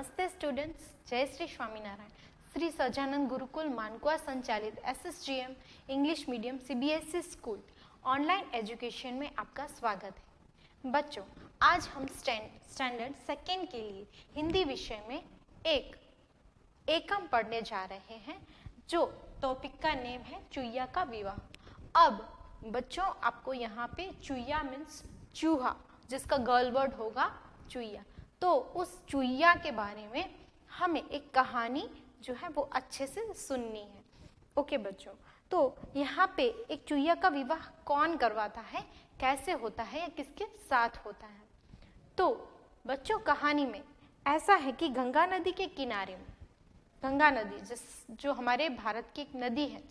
नमस्ते स्टूडेंट्स, जय श्री स्वामीनारायण। श्री सजानंद गुरुकुल मानकुआ संचालित SSGM English medium CBSE school online education में आपका स्वागत है। बच्चों, आज हम स्टैंडर्ड सेकेंड के लिए हिंदी विषय में एक एकम पढ़ने जा रहे हैं, जो टॉपिक का नेम है चुईया का विवाह। अब बच्चों, आपको यहाँ पे चुईया मीन्स चूहा, जिसका गर्ल वर्ड होगा चुईया। तो उस चुईया के बारे में हमें एक कहानी जो है वो अच्छे से सुननी है। ओके बच्चों, तो यहाँ पे एक चुईया का विवाह कौन करवाता है, कैसे होता है या किसके साथ होता है। तो बच्चों, कहानी में ऐसा है कि गंगा नदी के किनारे में, गंगा नदी जो हमारे भारत की एक नदी है,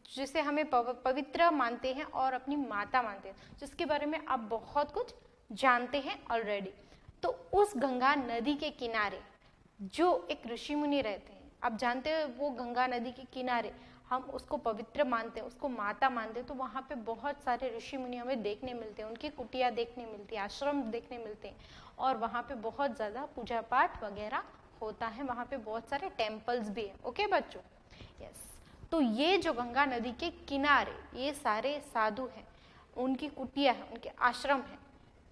जिसे हमें पवित्र मानते हैं और अपनी माता मानते हैं, जिसके बारे में आप बहुत कुछ जानते हैं ऑलरेडी। तो उस गंगा नदी के किनारे जो एक ऋषि मुनि रहते हैं, आप जानते हैं वो गंगा नदी के किनारे हम उसको पवित्र मानते हैं, उसको माता मानते हैं। तो वहाँ पे बहुत सारे ऋषि मुनि हमें देखने मिलते हैं, उनकी कुटिया देखने मिलती है, आश्रम देखने मिलते हैं, और वहाँ पे बहुत ज़्यादा पूजा पाठ वगैरह होता है। वहाँ पे बहुत सारे टेम्पल्स भी हैं। ओके बच्चों, यस। तो ये जो गंगा नदी के किनारे ये सारे साधु हैं, उनकी कुटिया है, उनके आश्रम है।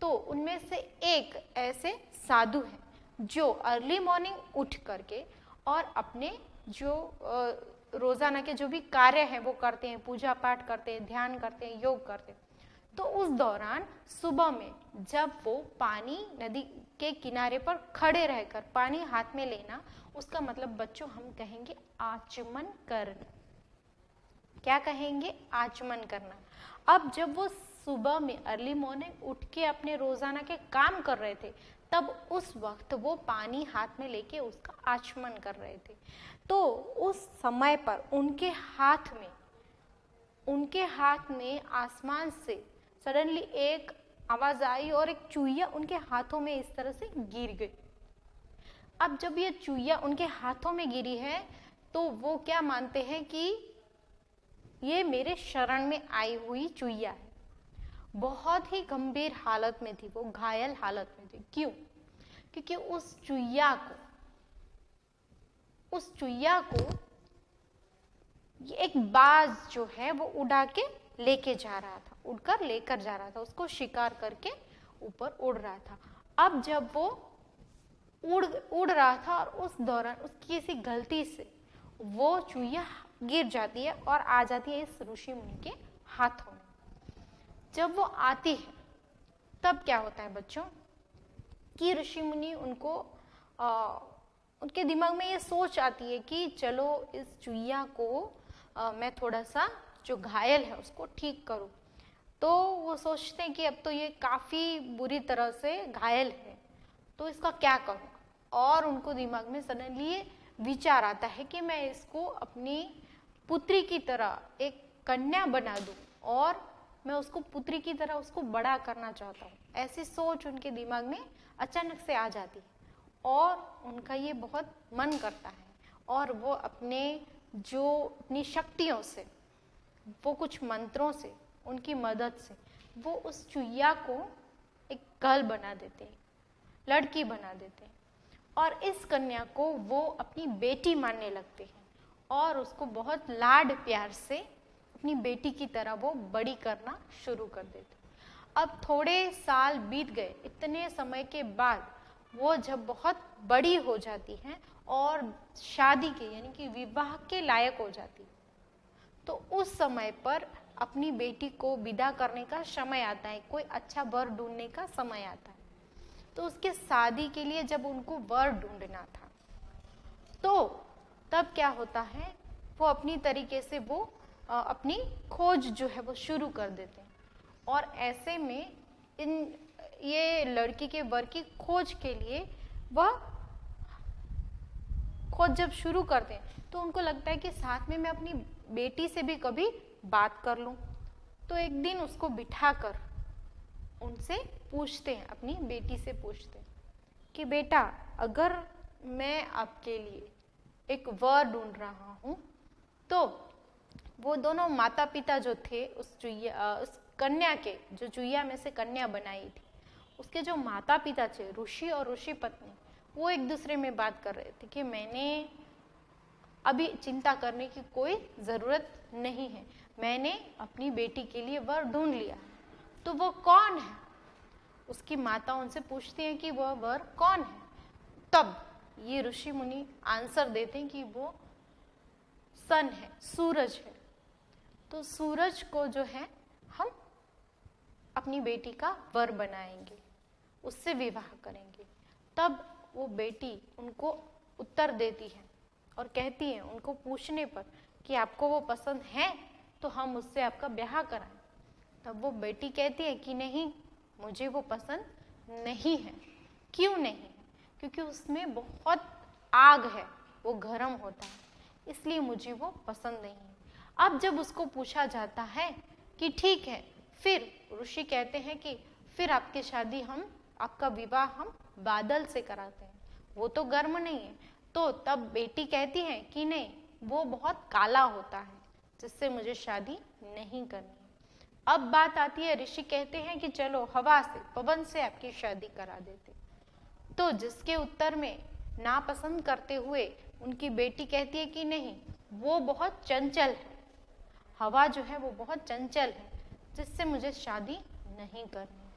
तो उनमें से एक ऐसे साधु हैं जो अर्ली मॉर्निंग उठ करके और अपने जो रोजाना के जो भी कार्य हैं वो करते हैं, पूजा पाठ करते हैं, ध्यान करते हैं, योग करते हैं। तो उस दौरान सुबह में जब वो पानी नदी के किनारे पर खड़े रहकर पानी हाथ में लेना, उसका मतलब बच्चों हम कहेंगे आचमन करना। क्या कहेंगे? आचमन करना। अब जब वो सुबह में अर्ली मॉर्निंग उठ के अपने रोजाना के काम कर रहे थे, तब उस वक्त वो पानी हाथ में लेके उसका आचमन कर रहे थे। तो उस समय पर उनके हाथ में आसमान से सडनली एक आवाज आई और एक चुईया उनके हाथों में इस तरह से गिर गई। अब जब ये चुईया उनके हाथों में गिरी है, तो वो क्या मानते हैं कि ये मेरे शरण में आई हुई चुईया है। बहुत ही गंभीर हालत में थी, वो घायल हालत में थी। क्यों? क्योंकि उस चुईया को ये एक बाज जो है वो उड़कर लेकर जा रहा था, उसको शिकार करके ऊपर उड़ रहा था। अब जब वो उड़ रहा था और उस दौरान उसकी किसी गलती से वो चुईया गिर जाती है और आ जाती है इस ऋषि मुनि के हाथों में। जब वो आती है तब क्या होता है बच्चों कि ऋषि मुनि उनके दिमाग में ये सोच आती है कि चलो इस चुईया को मैं थोड़ा सा जो घायल है उसको ठीक करूं। तो वो सोचते हैं कि अब तो ये काफ़ी बुरी तरह से घायल है, तो इसका क्या करूं। और उनको दिमाग में सडनली ये विचार आता है कि मैं इसको अपनी पुत्री की तरह एक कन्या बना दूं और मैं उसको पुत्री की तरह उसको बड़ा करना चाहता हूँ। ऐसी सोच उनके दिमाग में अचानक से आ जाती है और उनका ये बहुत मन करता है, और वो अपनी शक्तियों से, वो कुछ मंत्रों से, उनकी मदद से वो उस चुईया को एक गर्ल बना देते हैं, लड़की बना देते हैं, और इस कन्या को वो अपनी बेटी मानने लगते हैं और उसको बहुत लाड प्यार से अपनी बेटी की तरह वो बड़ी करना शुरू कर देते। अब थोड़े साल बीत गए। इतने समय के बाद वो जब बहुत बड़ी हो जाती हैं और शादी के यानी कि विवाह के लायक हो जाती, तो उस समय पर अपनी बेटी को विदा करने का समय आता है, कोई अच्छा वर ढूंढने का समय आता है। तो उसके शादी के लिए जब उनको वर ढूंढना था, तो तब क्या होता है, वो अपनी तरीके से वो अपनी खोज जो है वो शुरू कर देते हैं। और ऐसे में ये लड़की के वर की खोज के लिए वह खोज जब शुरू करते हैं, तो उनको लगता है कि साथ में मैं अपनी बेटी से भी कभी बात कर लूं। तो एक दिन उसको बिठाकर उनसे पूछते हैं, अपनी बेटी से पूछते हैं कि बेटा, अगर मैं आपके लिए एक वर ढूंढ रहा हूं, तो वो दोनों माता पिता जो थे उस कन्या के, जो चुईया में से कन्या बनाई थी, उसके जो माता पिता थे, ऋषि और ऋषि पत्नी, वो एक दूसरे में बात कर रहे थे कि मैंने अभी चिंता करने की कोई ज़रूरत नहीं है, मैंने अपनी बेटी के लिए वर ढूंढ लिया। तो वो कौन है? उसकी माता उनसे पूछती है कि वह वर कौन है। तब ये ऋषि मुनि आंसर देते हैं कि वो सन है, सूरज है। तो सूरज को जो है हम अपनी बेटी का वर बनाएंगे, उससे विवाह करेंगे। तब वो बेटी उनको उत्तर देती है और कहती है उनको पूछने पर कि आपको वो पसंद है तो हम उससे आपका ब्याह कराएं। तब वो बेटी कहती है कि नहीं, मुझे वो पसंद नहीं है। क्यों नहीं है? क्योंकि उसमें बहुत आग है, वो गर्म होता है, इसलिए मुझे वो पसंद नहीं है। अब जब उसको पूछा जाता है कि ठीक है, फिर ऋषि कहते हैं कि फिर आपकी शादी आपका विवाह हम बादल से कराते हैं, वो तो गर्म नहीं है। तो तब बेटी कहती है कि नहीं, वो बहुत काला होता है, जिससे मुझे शादी नहीं करनी है। अब बात आती है, ऋषि कहते हैं कि चलो हवा से, पवन से आपकी शादी करा देते। तो जिसके उत्तर में नापसंद करते हुए उनकी बेटी कहती है कि नहीं, वो बहुत चंचल है, हवा जो है वो बहुत चंचल है, जिससे मुझे शादी नहीं करनी।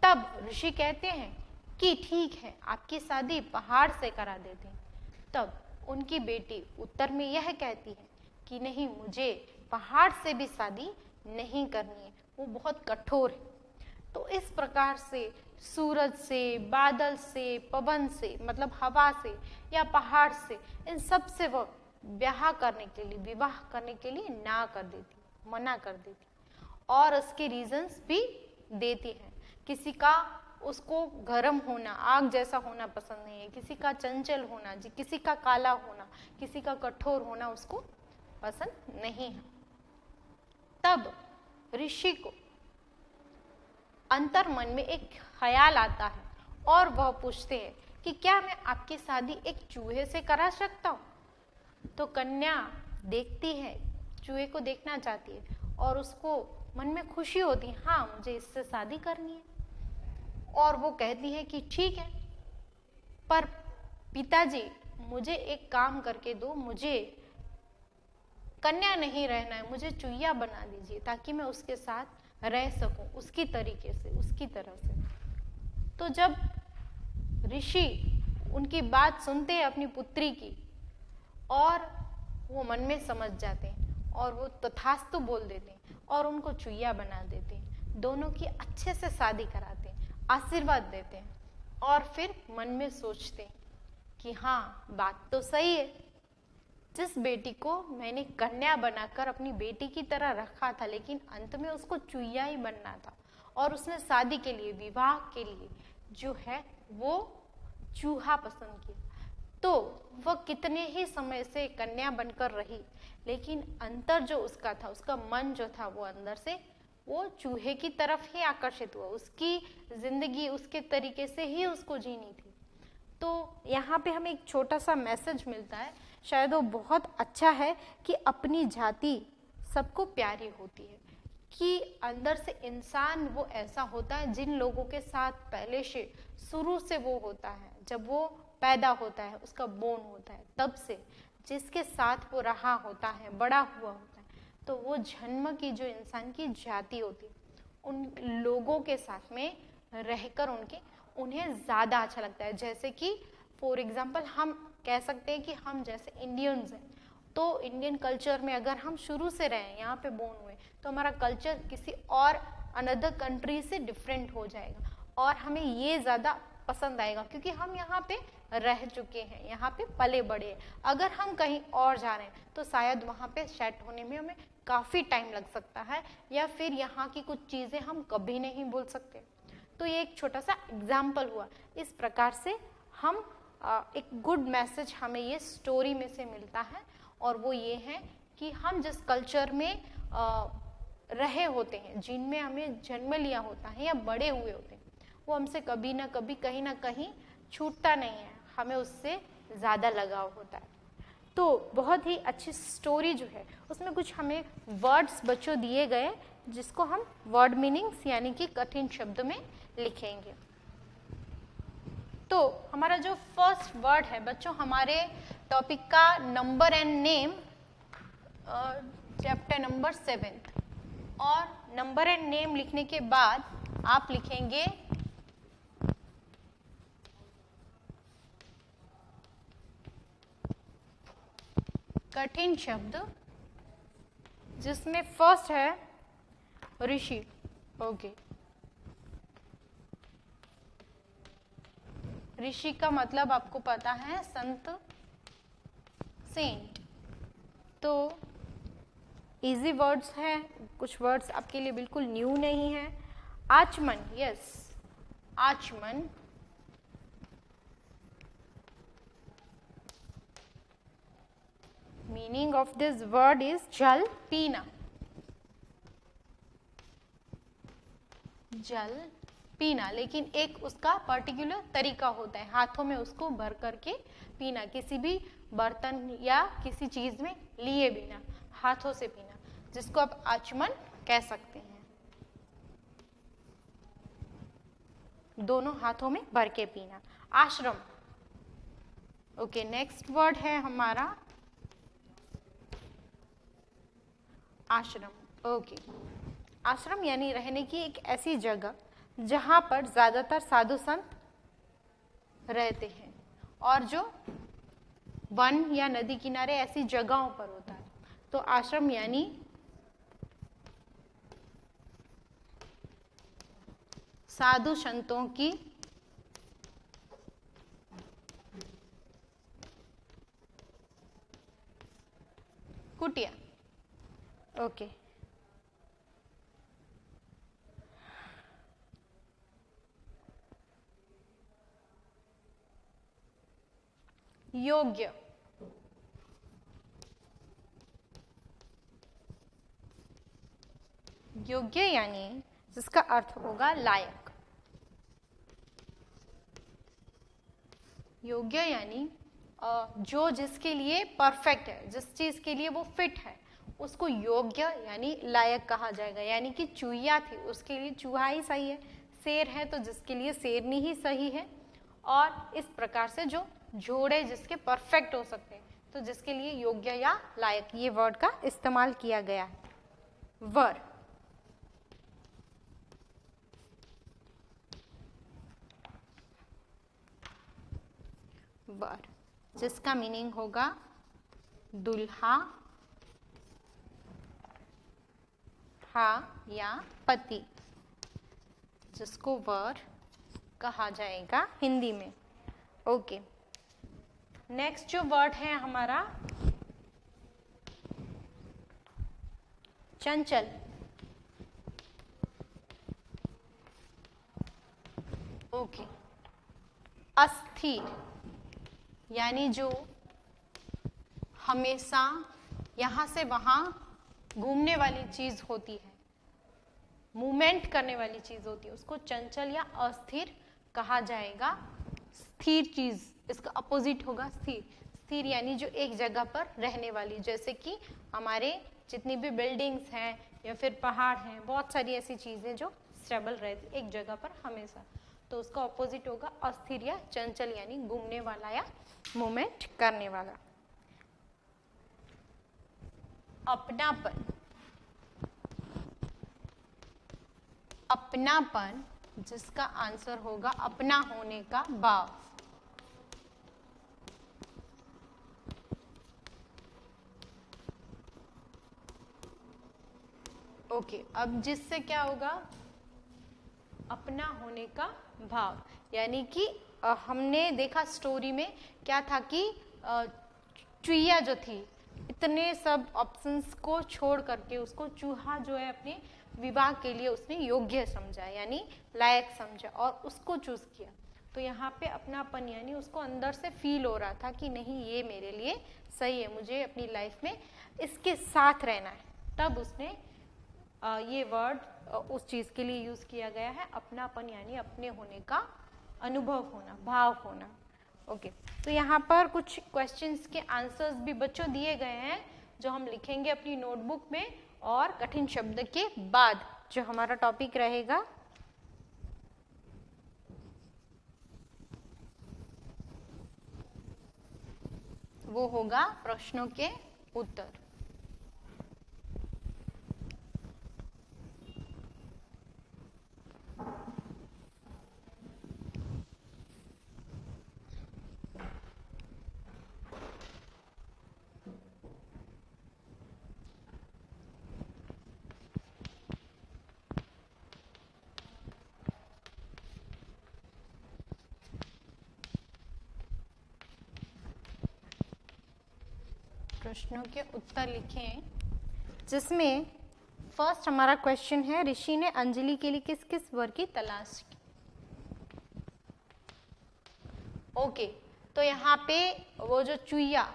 तब ऋषि कहते हैं कि ठीक है, आपकी शादी पहाड़ से करा देते हैं। तब उनकी बेटी उत्तर में यह कहती है कि नहीं, मुझे पहाड़ से भी शादी नहीं करनी है, वो बहुत कठोर है। तो इस प्रकार से सूरज से, बादल से, पवन से, मतलब हवा से या पहाड़ से, इन सब से वह ब्याह करने के लिए, विवाह करने के लिए ना कर देती, मना कर देती, और उसके रीजंस भी देती है। किसी का उसको गर्म होना, आग जैसा होना पसंद नहीं है, किसी का चंचल होना, किसी का काला होना, किसी का कठोर होना उसको पसंद नहीं है। तब ऋषि को अंतर मन में एक ख्याल आता है और वह पूछते हैं कि क्या मैं आपकी शादी एक चूहे से करा सकता हूँ? तो कन्या देखती है, चूहे को देखना चाहती है और उसको मन में खुशी होती है, हाँ मुझे इससे शादी करनी है। और वो कहती है कि ठीक है, पर पिताजी मुझे एक काम करके दो, मुझे कन्या नहीं रहना है, मुझे चुईया बना दीजिए ताकि मैं उसके साथ रह सकूं, उसकी तरीके से, उसकी तरह से। तो जब ऋषि उनकी बात सुनते हैं अपनी पुत्री की, और वो मन में समझ जाते हैं और वो तथास्तु बोल देते हैं और उनको चुईया बना देते हैं, दोनों की अच्छे से शादी कराते हैं, आशीर्वाद देते हैं और फिर मन में सोचते हैं कि हाँ, बात तो सही है, जिस बेटी को मैंने कन्या बनाकर अपनी बेटी की तरह रखा था, लेकिन अंत में उसको चुईया ही बनना था और उसने शादी के लिए, विवाह के लिए जो है वो चूहा पसंद किया। तो वह कितने ही समय से कन्या बनकर रही, लेकिन अंतर जो उसका था, उसका मन जो था वो अंदर से वो चूहे की तरफ ही आकर्षित हुआ, उसकी जिंदगी उसके तरीके से ही उसको जीनी थी। तो यहाँ पे हमें एक छोटा सा मैसेज मिलता है, शायद वो बहुत अच्छा है, कि अपनी जाति सबको प्यारी होती है, कि अंदर से इंसान वो ऐसा होता है जिन लोगों के साथ पहले से शुरू से वो होता है, जब वो पैदा होता है, उसका बोन होता है, तब से जिसके साथ वो रहा होता है, बड़ा हुआ होता है, तो वो जन्म की जो इंसान की जाति होती है, उन लोगों के साथ में रहकर उन्हें ज़्यादा अच्छा लगता है। जैसे कि फॉर एग्जाम्पल हम कह सकते हैं कि हम जैसे इंडियंस हैं, तो इंडियन कल्चर में अगर हम शुरू से रहे, यहाँ पे बोर्न हुए, तो हमारा कल्चर किसी और अनदर कंट्री से डिफरेंट हो जाएगा और हमें ये ज़्यादा पसंद आएगा क्योंकि हम यहाँ पे रह चुके हैं, यहाँ पे पले बड़े हैं। अगर हम कहीं और जा रहे हैं तो शायद वहाँ पे सेट होने में हमें काफ़ी टाइम लग सकता है, या फिर यहाँ की कुछ चीज़ें हम कभी नहीं भूल सकते। तो ये एक छोटा सा एग्जाम्पल हुआ। इस प्रकार से हम एक गुड मैसेज हमें ये स्टोरी में से मिलता है, और वो ये है कि हम जिस कल्चर में रहे होते हैं, जिनमें हमें जन्म लिया होता है या बड़े हुए होते हैं, वो हमसे कभी ना कभी कहीं ना कहीं छूटता नहीं है, हमें उससे ज़्यादा लगाव होता है। तो बहुत ही अच्छी स्टोरी जो है उसमें कुछ हमें वर्ड्स बच्चों दिए गए, जिसको हम वर्ड मीनिंग्स यानी कि कठिन शब्द में लिखेंगे। तो हमारा जो फर्स्ट वर्ड है बच्चों, हमारे टॉपिक का number and name chapter number 7, और नंबर एंड नेम लिखने के बाद आप लिखेंगे कठिन शब्द, जिसमें फर्स्ट है ऋषि। ओके, ऋषि का मतलब आपको पता है संत, सेंट। तो इजी वर्ड्स हैं, कुछ वर्ड्स आपके लिए बिल्कुल न्यू नहीं है। आचमन, यस, आचमन। Meaning of this word is जल पीना, जल पीना, लेकिन एक उसका पर्टिकुलर तरीका होता है, हाथों में उसको भर करके पीना, किसी भी बर्तन या किसी चीज में लिए बिना हाथों से पीना, जिसको आप आचमन कह सकते हैं। दोनों हाथों में भर के पीना। आश्रम। ओके, नेक्स्ट वर्ड है हमारा आश्रम। ओके, आश्रम यानी रहने की एक ऐसी जगह जहां पर ज्यादातर साधु संत रहते हैं, और जो वन या नदी किनारे ऐसी जगहों पर होता है। तो आश्रम यानी साधु संतों की कुटिया। ओके, योग्य। योग्य यानी जिसका अर्थ होगा लायक। योग्य यानी जो जिसके लिए परफेक्ट है, जिस चीज के लिए वो फिट है, उसको योग्य यानी लायक कहा जाएगा। यानी कि चूहिया थी, उसके लिए चूहा ही सही है, शेर है तो जिसके लिए शेरनी ही सही है, और इस प्रकार से जो जोड़े जिसके परफेक्ट हो सकते हैं, तो जिसके लिए योग्य या लायक, ये वर्ड का इस्तेमाल किया गया है। वर, वर जिसका मीनिंग होगा दुल्हा, हा या पति, जिसको वर कहा जाएगा हिंदी में। ओके, नेक्स्ट जो वर्ड है हमारा चंचल। ओके, अस्थिर यानी जो हमेशा यहां से वहां घूमने वाली चीज होती है, मूवमेंट करने वाली चीज होती है, उसको चंचल या अस्थिर कहा जाएगा। स्थिर चीज इसका अपोजिट होगा स्थिर। स्थिर यानी जो एक जगह पर रहने वाली, जैसे कि हमारे जितनी भी बिल्डिंग्स हैं या फिर पहाड़ हैं, बहुत सारी ऐसी चीजें जो स्टेबल रहती एक जगह पर हमेशा, तो उसका अपोजिट होगा अस्थिर या चंचल यानी घूमने वाला या मूवमेंट करने वाला। अपनापन, अपनापन जिसका आंसर होगा अपना होने का भाव। ओके, अब जिससे क्या होगा अपना होने का भाव, यानी कि हमने देखा स्टोरी में क्या था कि चूहिया जो थी इतने सब ऑप्शंस को छोड़ करके उसको चूहा जो है अपने विवाह के लिए उसने योग्य समझा, यानी लायक समझा और उसको चूज किया। तो यहाँ पे अपनापन यानी उसको अंदर से फील हो रहा था कि नहीं ये मेरे लिए सही है, मुझे अपनी लाइफ में इसके साथ रहना है, तब उसने ये वर्ड उस चीज के लिए यूज किया गया है। अपनापन यानी अपने होने का अनुभव होना, भाव होना। ओके, तो यहाँ पर कुछ क्वेश्चंस के आंसर्स भी बच्चों दिए गए हैं जो हम लिखेंगे अपनी नोटबुक में, और कठिन शब्द के बाद जो हमारा टॉपिक रहेगा वो होगा प्रश्नों के उत्तर। प्रश्नों के उत्तर लिखें, जिसमें फर्स्ट हमारा क्वेश्चन है, ऋषि ने अंजलि के लिए किस किस वर की तलाश की। ओके, तो यहाँ पे वो जो चुईया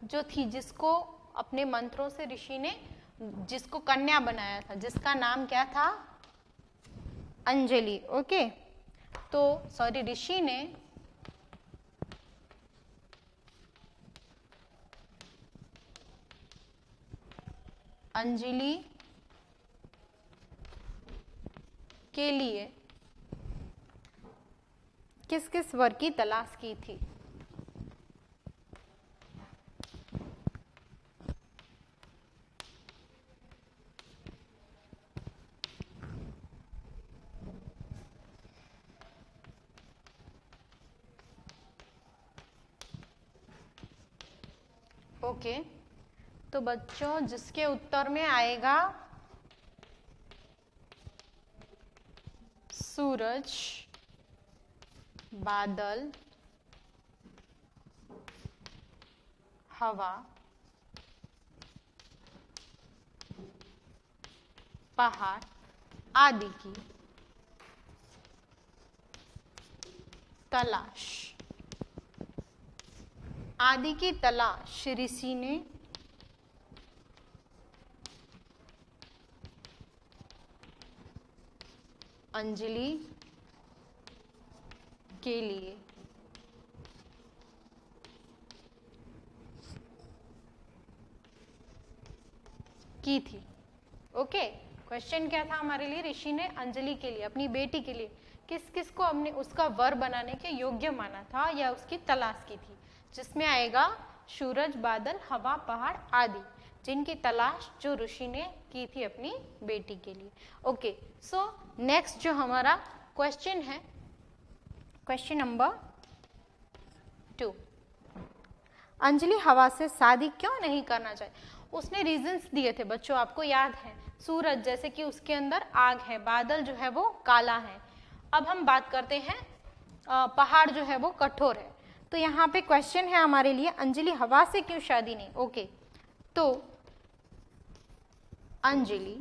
जो थी, जिसको अपने मंत्रों से ऋषि ने जिसको कन्या बनाया था, जिसका नाम क्या था, अंजलि। ओके, तो सॉरी, ऋषि ने अंजलि के लिए किस किस वर की तलाश की थी। ओके, तो बच्चों जिसके उत्तर में आएगा सूरज, बादल, हवा, पहाड़ आदि की तलाश, आदि की तलाश ऋषि ने अंजलि के लिए की थी। ओके, क्वेश्चन क्या था हमारे लिए, ऋषि ने अंजलि के लिए, अपनी बेटी के लिए किस किस को हमने उसका वर बनाने के योग्य माना था या उसकी तलाश की थी, जिसमें आएगा सूरज, बादल, हवा, पहाड़ आदि, जिनकी तलाश जो ऋषि ने की थी अपनी बेटी के लिए। ओके, सो नेक्स्ट जो हमारा क्वेश्चन है, क्वेश्चन नंबर 2, अंजलि हवा से शादी क्यों नहीं करना चाहिए। उसने रीजंस दिए थे बच्चों, आपको याद है, सूरज जैसे कि उसके अंदर आग है, बादल जो है वो काला है। अब हम बात करते हैं पहाड़ जो है वो कठोर है। तो यहाँ पे क्वेश्चन है हमारे लिए, अंजलि हवा से क्यों शादी नहीं। ओके, तो अंजलि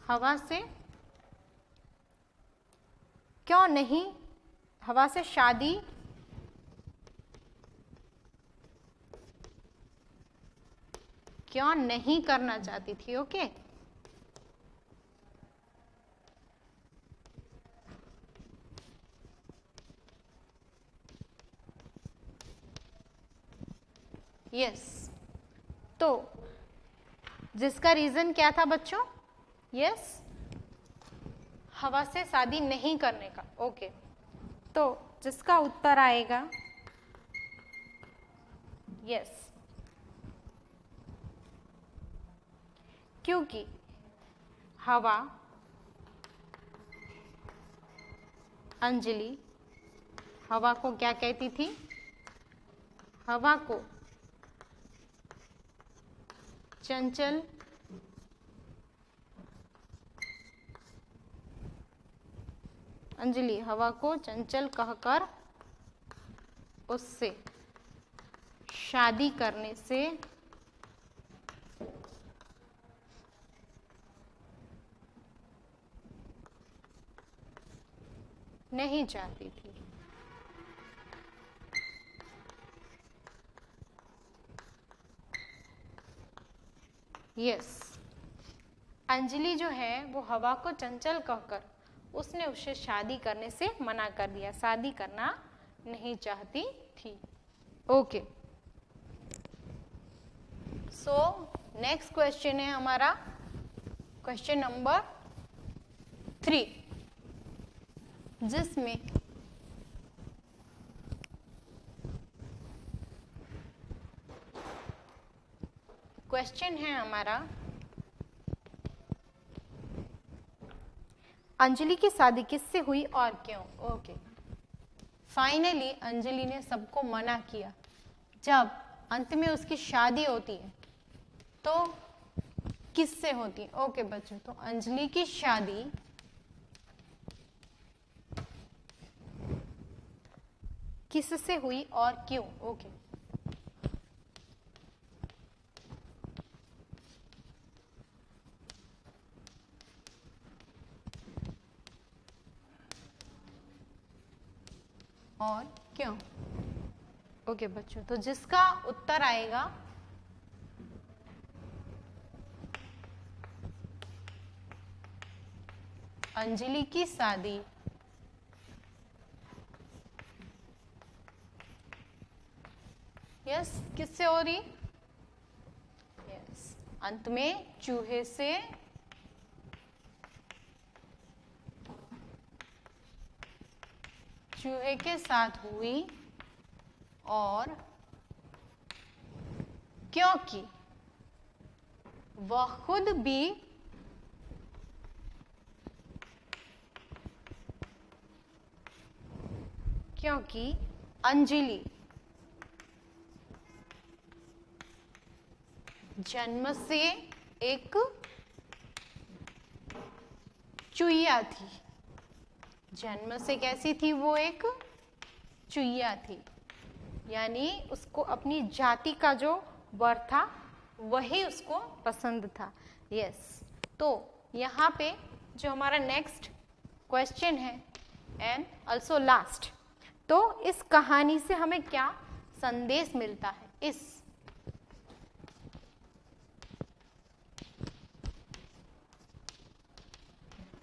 हवा से क्यों नहीं, हवा से शादी क्यों नहीं करना चाहती थी। ओके, यस, तो जिसका रीजन क्या था बच्चों, यस, हवा से शादी नहीं करने का। ओके, तो जिसका उत्तर आएगा यस, क्योंकि हवा अंजलि हवा को क्या कहती थी, हवा को चंचल अंजलि हवा को चंचल कहकर उससे शादी करने से नहीं चाहती थी। यस, अंजलि जो है वो हवा को चंचल कहकर उसने उससे शादी करने से मना कर दिया, शादी करना नहीं चाहती थी। ओके, सो नेक्स्ट क्वेश्चन है हमारा क्वेश्चन नंबर 3, जिसमें क्वेश्चन है हमारा, अंजलि की शादी किससे हुई और क्यों? ओके, फाइनली अंजलि ने सबको मना किया। जब अंत में उसकी शादी होती है तो किससे होती है? ओके बच्चों, तो अंजलि की शादी किससे हुई और क्यों? ओके, और क्यों? ओके बच्चों, तो जिसका उत्तर आएगा अंजलि की शादी यस किससे हो रही? यस, अंत में चूहे से चूहे के साथ हुई, और क्योंकि वह खुद भी क्योंकि अंजलि जन्म से एक चुईया थी। जन्म से कैसी थी वो? एक चुईया थी, यानी उसको अपनी जाति का जो वर था वही उसको पसंद था। यस, तो यहाँ पे जो हमारा नेक्स्ट क्वेश्चन है एंड ऑल्सो लास्ट, तो इस कहानी से हमें क्या संदेश मिलता है? इस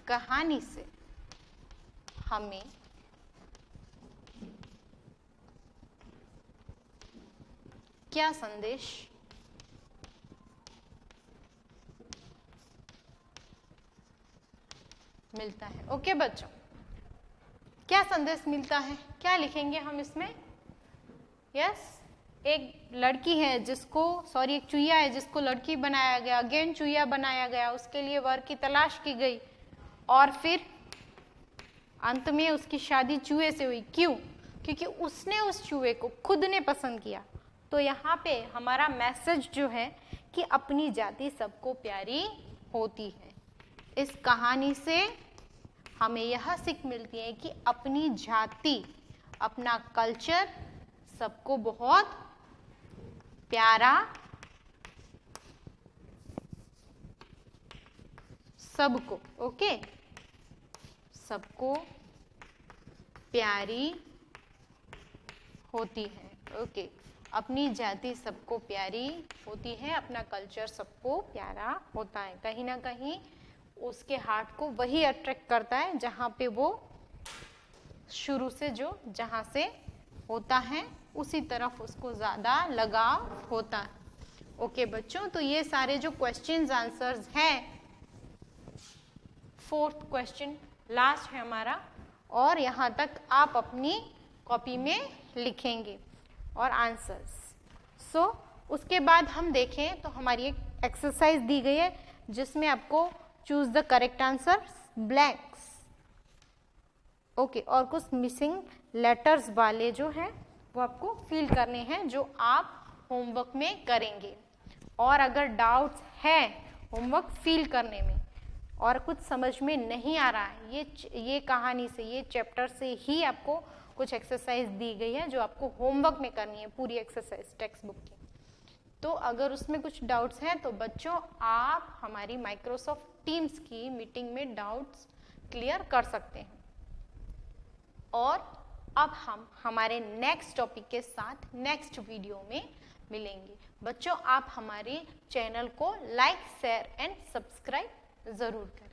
कहानी से हमें क्या संदेश मिलता है? ओके बच्चों, क्या संदेश मिलता है? क्या लिखेंगे हम इसमें? यस, एक लड़की है जिसको एक चुईया है जिसको लड़की बनाया गया, अगेन चुईया बनाया गया, उसके लिए वर की तलाश की गई और फिर अंत में उसकी शादी चूहे से हुई। क्यों? क्योंकि उसने उस चूहे को खुद ने पसंद किया। तो यहाँ पे हमारा मैसेज जो है कि अपनी जाति सबको प्यारी होती है। इस कहानी से हमें यह सीख मिलती है कि अपनी जाति, अपना कल्चर सबको बहुत प्यारा, सबको ओके, सबको प्यारी होती है। ओके, अपनी जाति सबको प्यारी होती है, अपना कल्चर सबको प्यारा होता है। कहीं ना कहीं उसके हार्ट को वही अट्रैक्ट करता है जहाँ पे वो शुरू से जो जहाँ से होता है उसी तरफ उसको ज़्यादा लगाव होता है। ओके बच्चों, तो ये सारे जो क्वेश्चंस आंसर्स हैं, फोर्थ क्वेश्चन लास्ट है हमारा, और यहाँ तक आप अपनी कॉपी में लिखेंगे और आंसर्स। सो उसके बाद हम देखें तो हमारी एक एक्सरसाइज दी गई है जिसमें आपको choose the correct answer blanks. Okay, और कुछ मिसिंग लेटर्स वाले जो हैं वो आपको फिल करने हैं, जो आप होमवर्क में करेंगे। और अगर डाउट्स है होमवर्क फिल करने में और कुछ समझ में नहीं आ रहा है, ये कहानी से, ये चैप्टर से ही आपको कुछ एक्सरसाइज दी गई है जो आपको होमवर्क में करनी है, पूरी एक्सरसाइज टेक्स्ट बुक की। तो अगर उसमें कुछ डाउट्स हैं तो बच्चों आप हमारी माइक्रोसॉफ्ट टीम्स की मीटिंग में डाउट्स क्लियर कर सकते हैं। और अब हम हमारे नेक्स्ट टॉपिक के साथ नेक्स्ट वीडियो में मिलेंगे। बच्चों आप हमारे चैनल को लाइक, शेयर एंड सब्सक्राइब जरूर करें।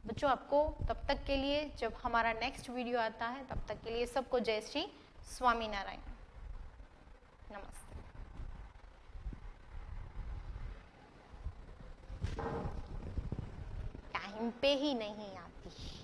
बच्चों आपको तब तक के लिए, जब हमारा नेक्स्ट वीडियो आता है तब तक के लिए सबको जय श्री स्वामीनारायण, नमस्ते। टाइम पे ही नहीं आती।